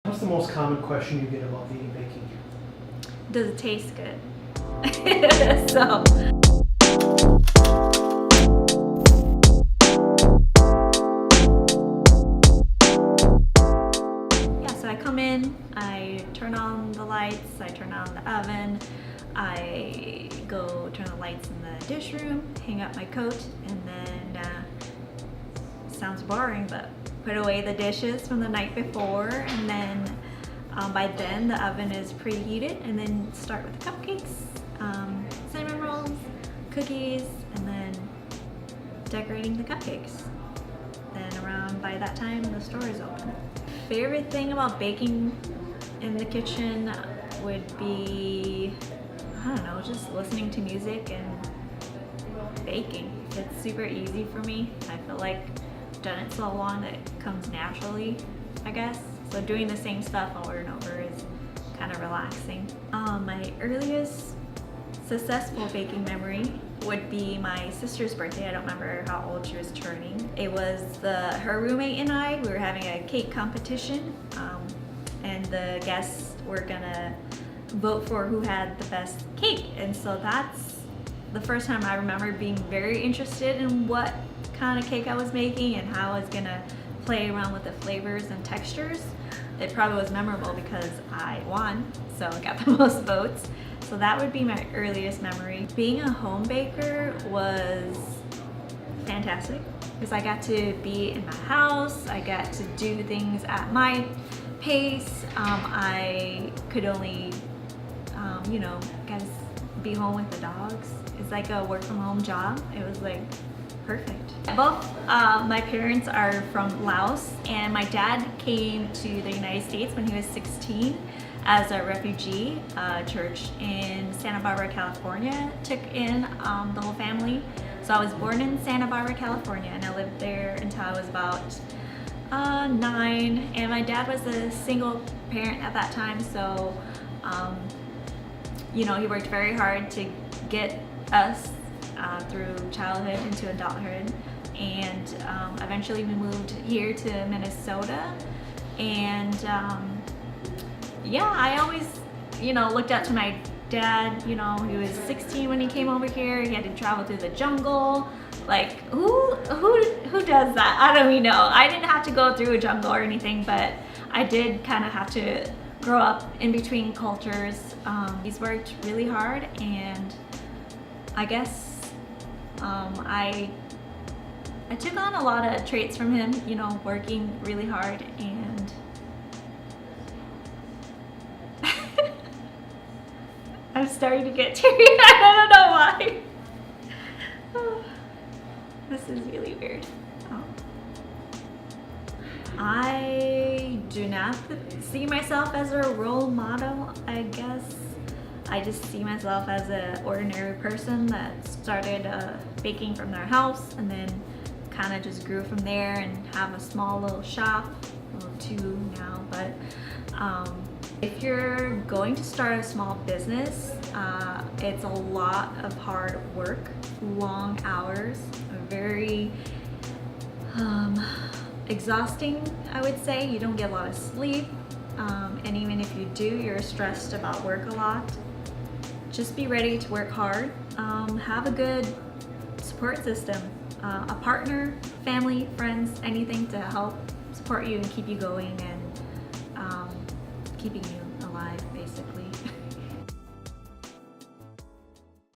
What's the most common question you get about vegan baking? Does it taste good? So yeah, so I come in, I turn on the lights, I turn on the oven, I go turn the lights in the dish room, hang up my coat, and then sounds boring, but put away the dishes from the night before, and then by then the oven is preheated, and then start with the cupcakes, cinnamon rolls, cookies, and then decorating the cupcakes. Then around by that time the store is open. Favorite thing about baking in the kitchen would be, I don't know, just listening to music and baking. It's super easy for me. I feel like I've done it so long that it comes naturally, I guess. So doing the same stuff over and over is kind of relaxing. My earliest successful baking memory would be my sister's birthday. I don't remember how old she was turning. It was her roommate and I, we were having a cake competition, and the guests were gonna vote for who had the best cake. And so that's the first time I remember being very interested in what kind of cake I was making and how I was gonna play around with the flavors and textures. It probably was memorable because I won, so I got the most votes. So that would be my earliest memory. Being a home baker was fantastic because I got to be in my house, I got to do things at my pace. I could only, guys, be home with the dogs. It's like a work from home job. It was like perfect. Both my parents are from Laos, and my dad came to the United States when he was 16 as a refugee. Church in Santa Barbara, California took in the whole family. So I was born in Santa Barbara, California, and I lived there until I was about 9. And my dad was a single parent at that time, so he worked very hard to get us through childhood into adulthood, and eventually we moved here to Minnesota. And I always looked up to my dad. He was 16 when he came over here. He had to travel through the jungle. Like, who does that? I don't even know. I didn't have to go through a jungle or anything, but I did kind of have to grow up in between cultures. He's worked really hard, and I guess I took on a lot of traits from him, working really hard, and I'm starting to get teary. I don't know why. This is really weird. I do not see myself as a role model, I guess. I just see myself as an ordinary person that started baking from their house and then kind of just grew from there and have a small little shop, or 2 now. But if you're going to start a small business, it's a lot of hard work, long hours, very exhausting, I would say. You don't get a lot of sleep, and even if you do, you're stressed about work a lot. Just be ready to work hard. Have a good support system, a partner, family, friends, anything to help support you and keep you going and keeping you alive, basically.